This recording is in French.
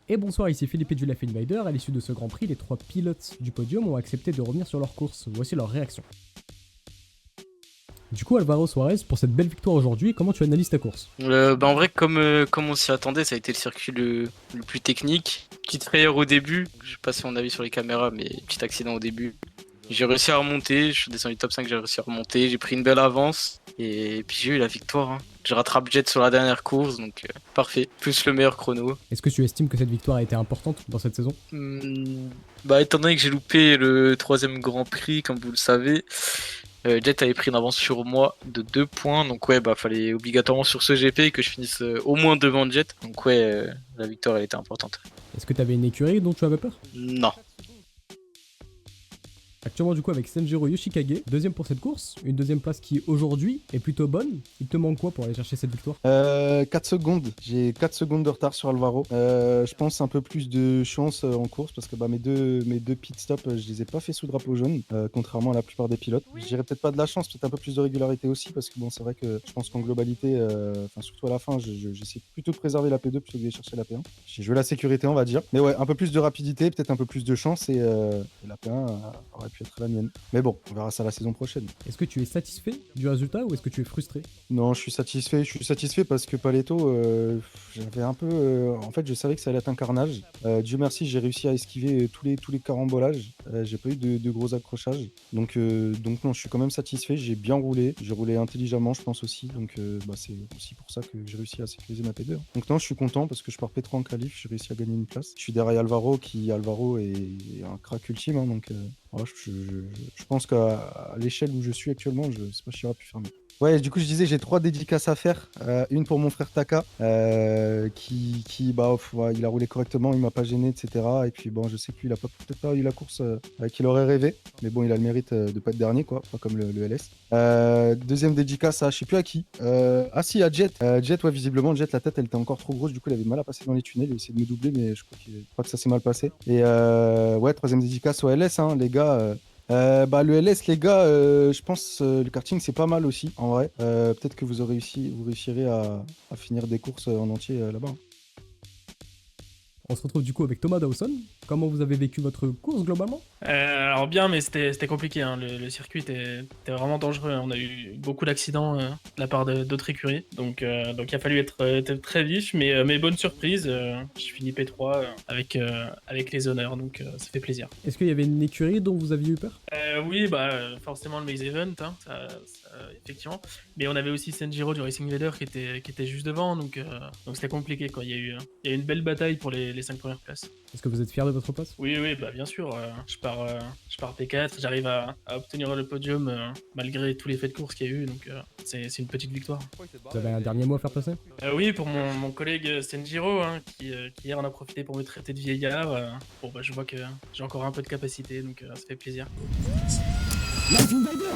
Et bonsoir, ici Philippe et du Life Invader. À l'issue de ce Grand Prix, les 3 pilotes du podium ont accepté de revenir sur leur course. Voici leur réaction. Du coup, Alvaro Suarez, pour cette belle victoire aujourd'hui, comment tu analyses ta course? En vrai, comme on s'y attendait, ça a été le circuit le plus technique. Petite frayeur au début, je sais pas si on a vu sur les caméras, mais petit accident au début. J'ai réussi à remonter, je suis descendu top 5, j'ai réussi à remonter, j'ai pris une belle avance, et puis j'ai eu la victoire. Hein. Je rattrape Jet sur la dernière course, donc parfait, plus le meilleur chrono. Est-ce que tu estimes que cette victoire a été importante dans cette saison? Étant donné que j'ai loupé le troisième Grand Prix, comme vous le savez, Jet avait pris une avance sur moi de 2 points, donc ouais, fallait obligatoirement sur ce GP que je finisse au moins devant Jet, donc ouais, la victoire elle était importante. Est-ce que tu avais une écurie dont tu avais peur? Non. Actuellement, du coup, avec Senjiro Yoshikage, deuxième pour cette course, une deuxième place qui aujourd'hui est plutôt bonne. Il te manque quoi pour aller chercher cette victoire? 4 secondes. J'ai 4 secondes de retard sur Alvaro. Je pense un peu plus de chance en course parce que mes deux pit stops, je les ai pas fait sous drapeau jaune, contrairement à la plupart des pilotes. Je dirais peut-être pas de la chance, peut-être un peu plus de régularité aussi parce que bon, c'est vrai que je pense qu'en globalité, surtout à la fin, j'essaie plutôt de préserver la P2 plutôt que d'aller chercher la P1. J'ai joué la sécurité, on va dire. Mais ouais, un peu plus de rapidité, peut-être un peu plus de chance et la P1 aurait pu être la mienne. Mais bon, on verra ça la saison prochaine. Est-ce que tu es satisfait du résultat ou est-ce que tu es frustré? Non, je suis satisfait. Je suis satisfait parce que Paletto, j'avais un peu. En fait, je savais que ça allait être un carnage. Dieu merci, j'ai réussi à esquiver tous les carambolages. J'ai pas eu de gros accrochages. Donc non, je suis quand même satisfait. J'ai bien roulé. J'ai roulé intelligemment, je pense aussi. Donc, c'est aussi pour ça que j'ai réussi à sécuriser ma P2. Donc, non, je suis content parce que je pars P3 en qualif. J'ai réussi à gagner une place. Je suis derrière Alvaro, Alvaro est un crack ultime. Hein, donc, voilà, je pense qu'à l'échelle où je suis actuellement, je sais pas si j'aurais pu faire mieux. Ouais, du coup, je disais, j'ai 3 dédicaces à faire. Une pour mon frère Taka, il a roulé correctement, il m'a pas gêné, etc. Et puis, bon, je sais qu'il a peut-être pas eu la course qu'il aurait rêvé. Mais bon, il a le mérite de pas être dernier, quoi, pas comme le LS. Deuxième dédicace à, je sais plus à qui. Si, à Jet. Jet, ouais, visiblement, Jet, la tête, elle était encore trop grosse. Du coup, il avait mal à passer dans les tunnels. Il a essayé de me doubler, mais je crois que ça s'est mal passé. Et ouais, troisième dédicace au LS, hein, les gars. Le LS, les gars, je pense le karting c'est pas mal aussi en vrai. Peut-être que vous réussirez à finir des courses en entier là-bas. Hein. On se retrouve du coup avec Thomas Dawson. Comment vous avez vécu votre course globalement? Alors bien, mais c'était compliqué. Hein. Le circuit était vraiment dangereux. Hein. On a eu beaucoup d'accidents de la part d'autres écuries. Donc il a fallu être très vif, mais bonne surprise. Je finis P3 avec les honneurs, donc ça fait plaisir. Est-ce qu'il y avait une écurie dont vous aviez eu peur? Oui, forcément le Maze Event, hein, effectivement. Mais on avait aussi Senjiro du Racing Vader qui était juste devant, donc c'était compliqué. Quoi. Il y a eu une belle bataille pour les 5 premières places. Est-ce que vous êtes fier de votre place? Oui, bien sûr. Je pars P4, j'arrive à obtenir le podium malgré tous les faits de course qu'il y a eu, donc c'est une petite victoire. Vous avez un dernier mot à faire passer? Oui, pour mon collègue Senjiro, hein, qui hier en a profité pour me traiter de vieillard. Je vois que j'ai encore un peu de capacité, donc ça fait plaisir. Life Invader!